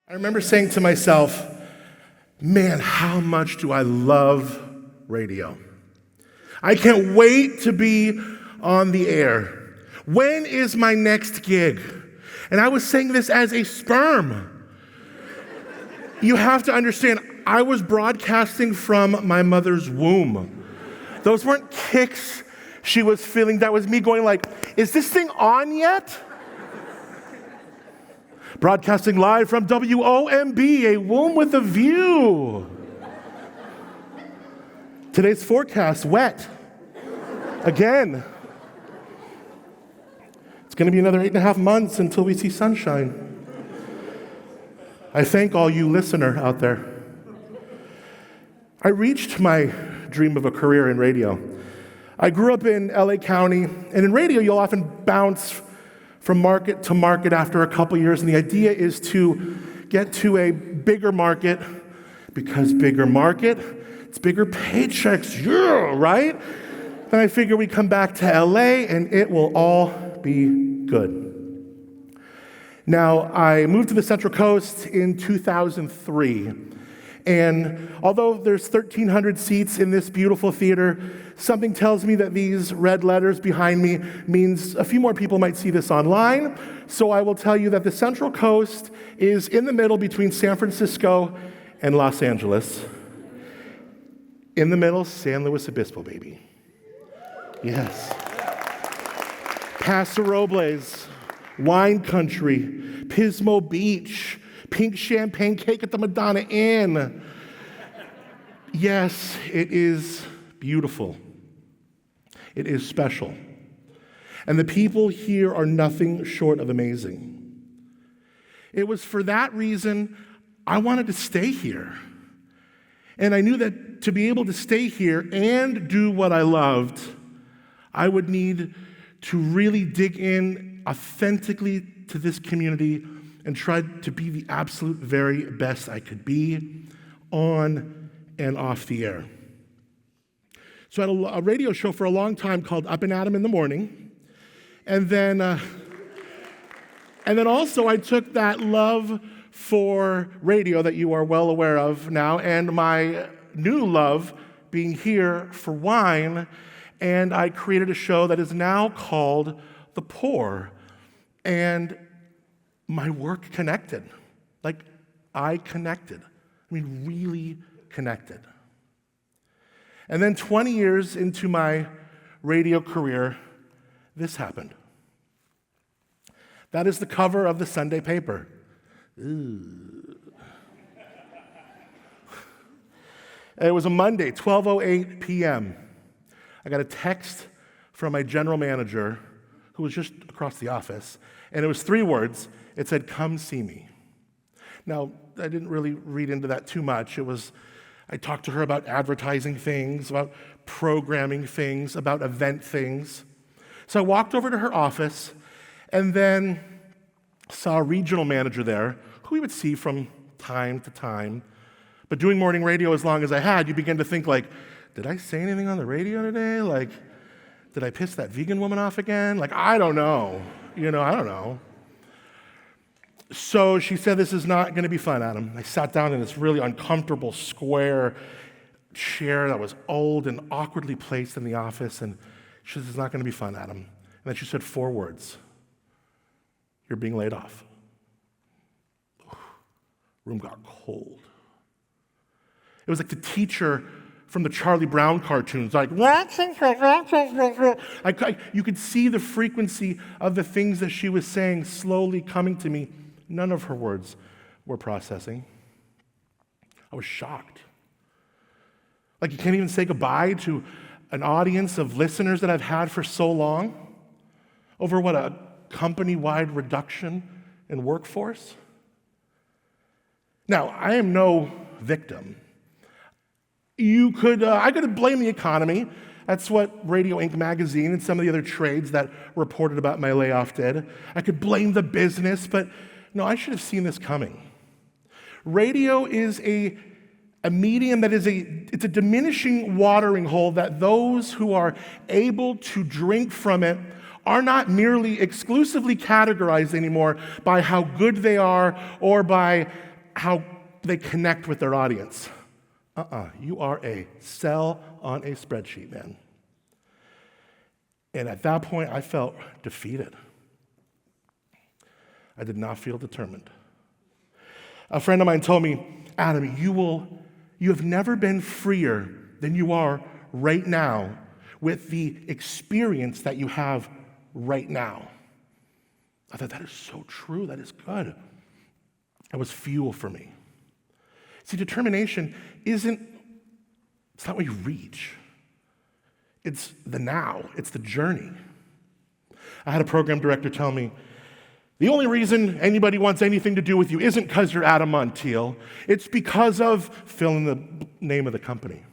I remember saying to myself, man, how much do I love radio? I can't wait to be on the air. When is my next gig? And I was saying this as a sperm. You have to understand, I was broadcasting from my mother's womb. Those weren't kicks she was feeling. That was me going like, is this thing on yet? Broadcasting live from WOMB, a womb with a view. Today's forecast, wet. Again. It's going to be another 8.5 months until we see sunshine. I thank all you listener out there. I reached my dream of a career in radio. I grew up in LA County, and in radio you'll often bounce from market to market after a couple years, and the idea is to get to a bigger market, because bigger market, it's bigger paychecks, yeah, right? Then I figure we come back to LA and it will all be good. Now, I moved to the Central Coast in 2003, and although there's 1,300 seats in this beautiful theater, something tells me that these red letters behind me means a few more people might see this online. So I will tell you that the Central Coast is in the middle between San Francisco and Los Angeles. In the middle, San Luis Obispo, baby. Yes. Paso Robles, wine country, Pismo Beach, pink champagne cake at the Madonna Inn. Yes, it is beautiful. It is special. And the people here are nothing short of amazing. It was for that reason I wanted to stay here. And I knew that to be able to stay here and do what I loved, I would need to really dig in authentically to this community and try to be the absolute very best I could be on and off the air. So I had a radio show for a long time called Up and Adam in the Morning. And then also I took that love for radio that you are well aware of now, and my new love being here for wine, and I created a show that is now called The Pour. And my work connected. Like, I connected. I mean, really connected. And then 20 years into my radio career, this happened. That is the cover of the Sunday paper. Ooh. It was a Monday, 12:08 p.m. I got a text from my general manager, who was just across the office, and it was 3 words. It said, "Come see me." Now, I didn't really read into that too much. I talked to her about advertising things, about programming things, about event things. So I walked over to her office and then saw a regional manager there who we would see from time to time. But doing morning radio as long as I had, you begin to think like, did I say anything on the radio today? Like, did I piss that vegan woman off again? Like, I don't know. I don't know. So she said, this is not going to be fun, Adam. I sat down in this really uncomfortable square chair that was old and awkwardly placed in the office, and she said, it's not going to be fun, Adam. And then she said 4 words. You're being laid off. Room got cold. It was like the teacher from the Charlie Brown cartoons, like, you could see the frequency of the things that she was saying slowly coming to me. None of her words were processing. I was shocked. Like, you can't even say goodbye to an audience of listeners that I've had for so long over what, a company-wide reduction in workforce? Now, I am no victim. I could blame the economy. That's what Radio Inc. magazine and some of the other trades that reported about my layoff did. I could blame the business, but no, I should have seen this coming. Radio is a medium that it's a diminishing watering hole that those who are able to drink from it are not merely exclusively categorized anymore by how good they are or by how they connect with their audience. You are a cell on a spreadsheet, man. And at that point, I felt defeated. I did not feel determined. A friend of mine told me, Adam, you have never been freer than you are right now with the experience that you have right now. I thought, that is so true. That is good. That was fuel for me. See, determination it's not what you reach. It's the now. It's the journey. I had a program director tell me, the only reason anybody wants anything to do with you isn't because you're Adam Montiel. It's because of fill in the name of the company.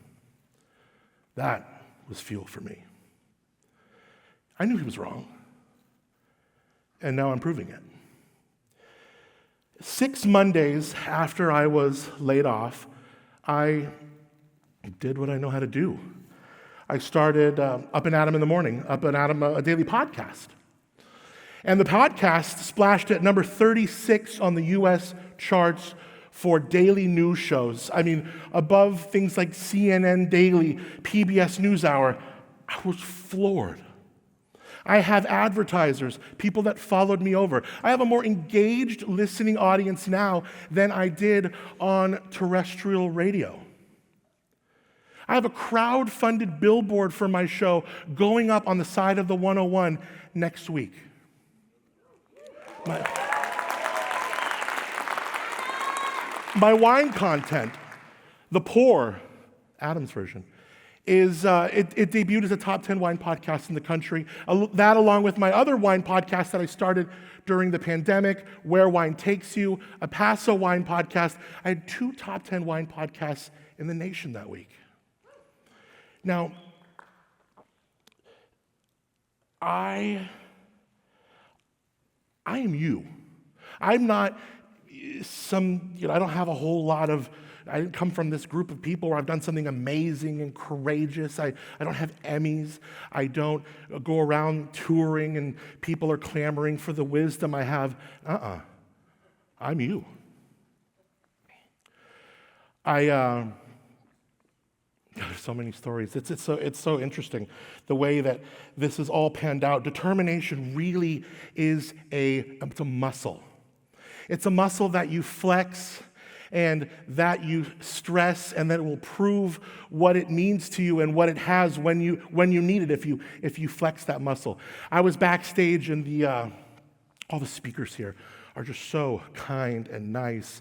That was fuel for me. I knew he was wrong. And now I'm proving it. 6 Mondays after I was laid off, I did what I know how to do. I started Up and Adam in the Morning, Up and Adam, a daily podcast. And the podcast splashed at number 36 on the U.S. charts for daily news shows. I mean, above things like CNN Daily, PBS NewsHour. I was floored. I have advertisers, people that followed me over. I have a more engaged listening audience now than I did on terrestrial radio. I have a crowd-funded billboard for my show going up on the side of the 101 next week. My wine content, The Pour, Adam's version, is it debuted as a top 10 wine podcast in the country. That, along with my other wine podcast that I started during the pandemic, Where Wine Takes You, a Paso wine podcast. I had 2 top 10 wine podcasts in the nation that week. Now, I am you. I'm not I don't have a whole lot of, I didn't come from this group of people where I've done something amazing and courageous. I don't have Emmys. I don't go around touring and people are clamoring for the wisdom I have. I'm you. There's so many stories. It's so interesting the way that this is all panned out. Determination really is it's a muscle. It's a muscle that you flex and that you stress, and that it will prove what it means to you and what it has when you need it if you flex that muscle. I was backstage, and all the speakers here are just so kind and nice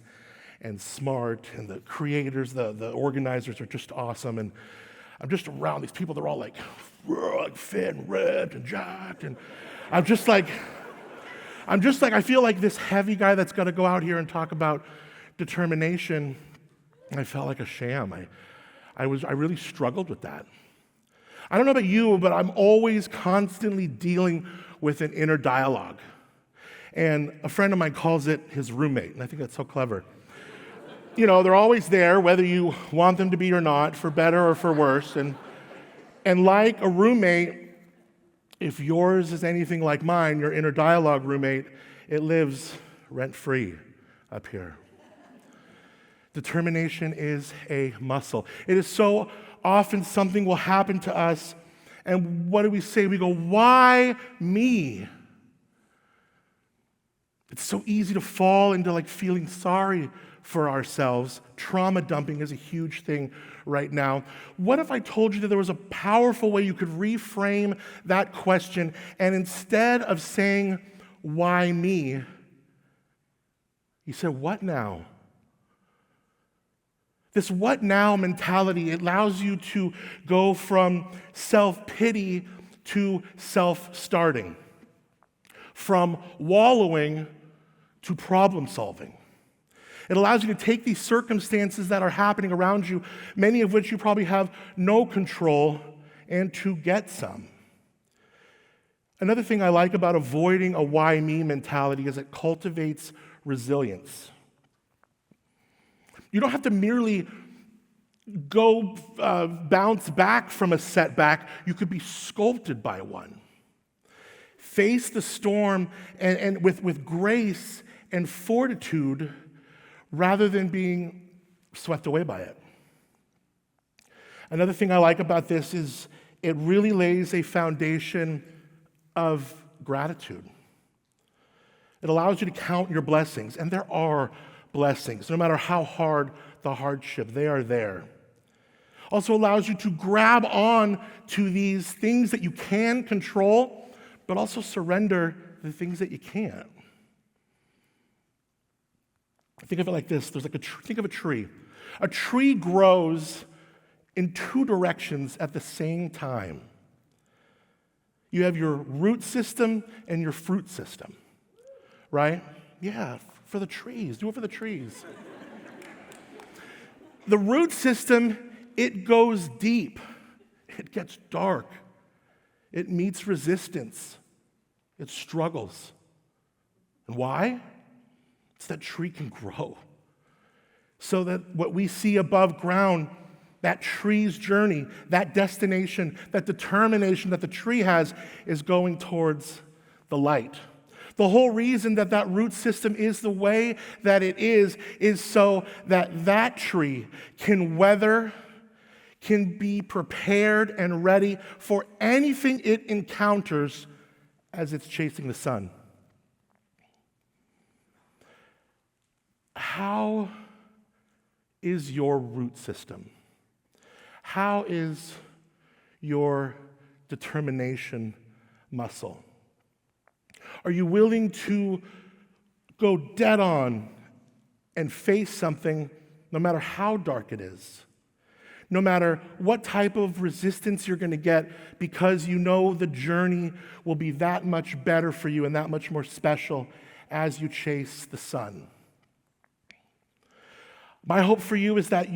and smart, and the creators, the organizers are just awesome. And I'm just around these people. They're all like fit and ripped and jacked, and I'm just like, I feel like this heavy guy that's got to go out here and talk about determination. I felt like a sham. I really struggled with that. I don't know about you, but I'm always constantly dealing with an inner dialogue. And a friend of mine calls it his roommate, and I think that's so clever. They're always there, whether you want them to be or not, for better or for worse. And like a roommate, if yours is anything like mine, your inner dialogue roommate, it lives rent-free up here. Determination is a muscle. It is so often something will happen to us, and what do we say? We go, why me? It's so easy to fall into feeling sorry for ourselves. Trauma dumping is a huge thing right now. What if I told you that there was a powerful way you could reframe that question, and instead of saying, why me, you said, what now? This what now mentality, it allows you to go from self-pity to self-starting, from wallowing to problem solving. It allows you to take these circumstances that are happening around you, many of which you probably have no control, and to get some. Another thing I like about avoiding a why me mentality is it cultivates resilience. You don't have to merely go bounce back from a setback. You could be sculpted by one. face the storm and with grace and fortitude rather than being swept away by it. Another thing I like about this is it really lays a foundation of gratitude. It allows you to count your blessings, and there are blessings, no matter how hard the hardship, they are there. Also allows you to grab on to these things that you can control, but also surrender the things that you can't. Think of it like this. Think of a tree. A tree grows in two directions at the same time. You have your root system and your fruit system, right? Yeah, for the trees. Do it for the trees. The root system, it goes deep. It gets dark. It meets resistance. It struggles. And why? It's that tree can grow. So that what we see above ground, that tree's journey, that destination, that determination that the tree has is going towards the light. The whole reason that that root system is the way that it is so that that tree can weather, can be prepared and ready for anything it encounters as it's chasing the sun. How is your root system? How is your determination muscle? Are you willing to go dead on and face something no matter how dark it is? No matter what type of resistance you're going to get, because you know the journey will be that much better for you and that much more special as you chase the sun. My hope for you is that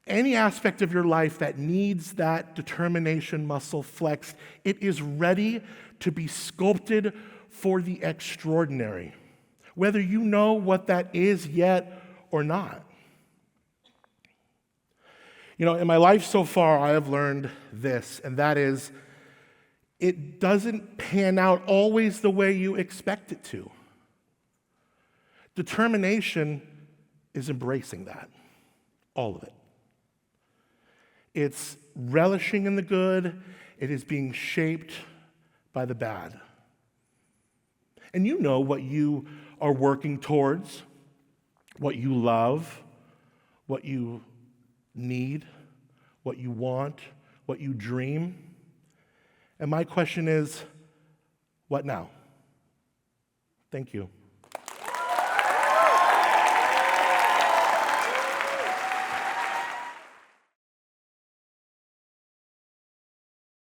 any aspect of your life that needs that determination muscle flexed, it is ready to be sculpted for the extraordinary, whether you know what that is yet or not. You know, in my life so far, I have learned this, and that is, it doesn't pan out always the way you expect it to. Determination is embracing that, all of it. It's relishing in the good. It is being shaped by the bad. And you know what you are working towards, what you love, what you need, what you want, what you dream. And my question is, what now? Thank you.